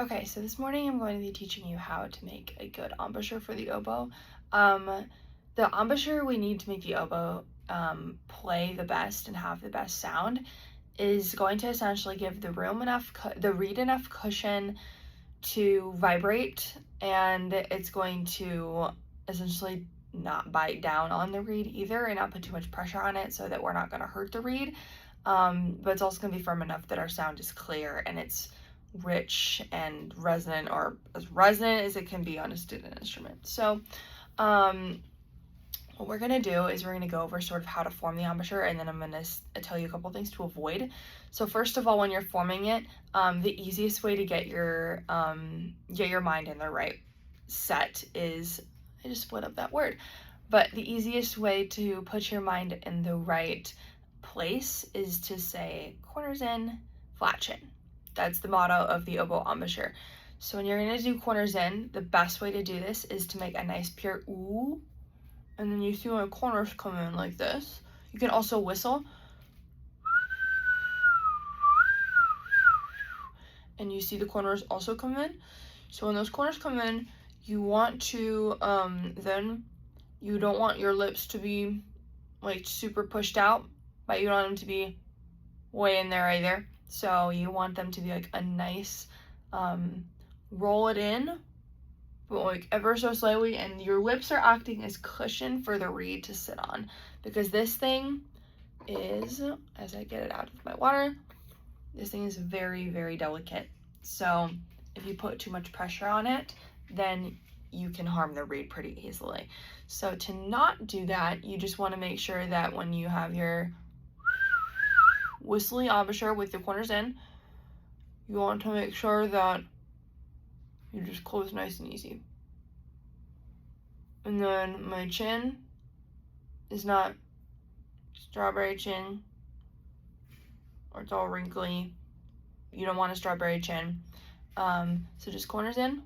Okay, so this morning I'm going to be teaching you how to make a good embouchure for the oboe. The embouchure we need to make the oboe play the best and have the best sound is going to essentially give the reed enough cushion to vibrate, and it's going to essentially not bite down on the reed either and not put too much pressure on it so that we're not going to hurt the reed. But it's also going to be firm enough that our sound is clear and it's rich and resonant, or as resonant as it can be on a student instrument. So what we're going to do is we're going to go over sort of how to form the embouchure, and then I'm going to tell you a couple things to avoid. So first of all, when you're forming it, the easiest way to get your mind in the right set is, I just split up that word, but the easiest way to put your mind in the right place is to say corners in, flat chin. That's the motto of the oboe embouchure. So when you're going to do corners in, the best way to do this is to make a nice pure ooh, and then you see when the corners come in like this. You can also whistle, and you see the corners also come in. So when those corners come in, you want to then you don't want your lips to be like super pushed out, but you don't want them to be way in there either. So you want them to be like a nice roll it in, but like ever so slightly, and your lips are acting as cushion for the reed to sit on, because this thing is, as I get it out of my water, this thing is very, very delicate. So if you put too much pressure on it, then you can harm the reed pretty easily. So to not do that, you just want to make sure that when you have your whistly embouchure with the corners in, you want to make sure that you just close nice and easy. And then my chin is not strawberry chin, or it's all wrinkly. You don't want a strawberry chin. So just corners in,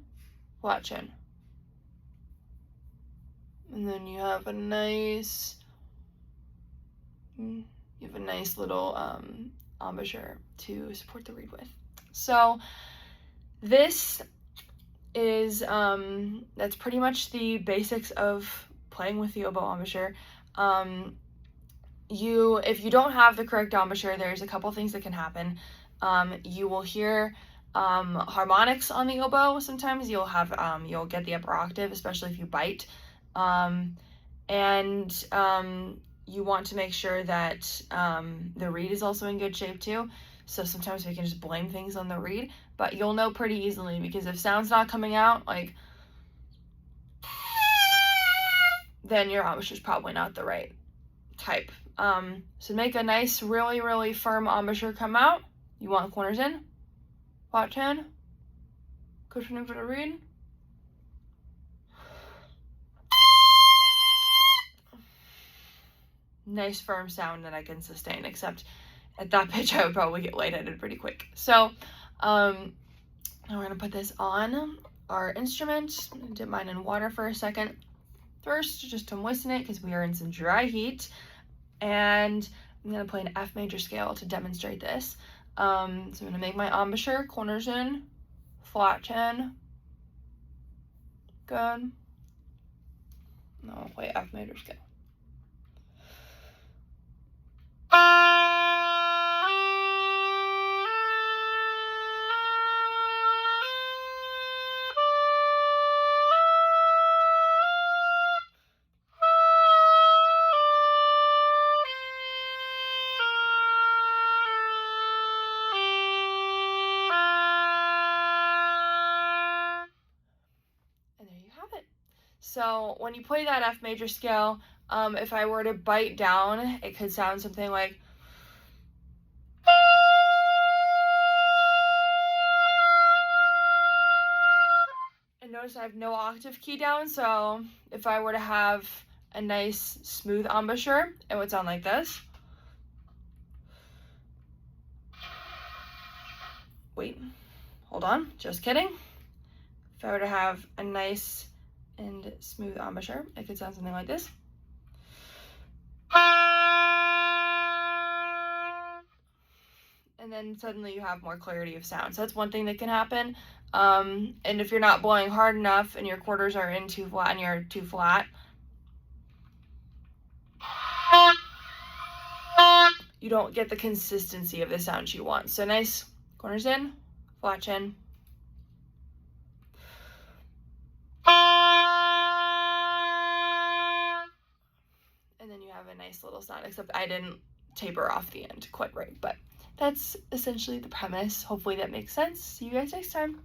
flat chin. And then you have a nice little embouchure to support the reed with. So this is that's pretty much the basics of playing with the oboe embouchure. If you don't have the correct embouchure, there's a couple things that can happen. You will hear harmonics on the oboe. Sometimes you'll get the upper octave, especially if you bite. You want to make sure that the reed is also in good shape too. So sometimes we can just blame things on the reed, but you'll know pretty easily, because if sound's not coming out, like, then your embouchure is probably not the right type. So make a nice, really, really firm embouchure come out. You want corners in, flat chin, cushioning for the reed. Nice firm sound that I can sustain, except at that pitch I would probably get lightheaded pretty quick. So now we're gonna put this on our instrument. I'm gonna dip mine in water for a second first, just to moisten it, because we are in some dry heat. And I'm gonna play an F major scale to demonstrate this. So I'm gonna make my embouchure, corners in, flat chin, good. Now I'll play F major scale. So when you play that F major scale, if I were to bite down, it could sound something like, and notice I have no octave key down, so if I were to have a nice smooth embouchure, it would sound like this. Wait, hold on, just kidding. If I were to have a nice and smooth embouchure, it could sound something like this. And and then suddenly you have more clarity of sound. So that's one thing that can happen. And if you're not blowing hard enough and your quarters are in too flat and you're too flat, you don't get the consistency of the sound you want. So nice corners in, flat chin. And then you have a nice little sound, except I didn't taper off the end quite right, but that's essentially the premise. Hopefully that makes sense. See you guys next time.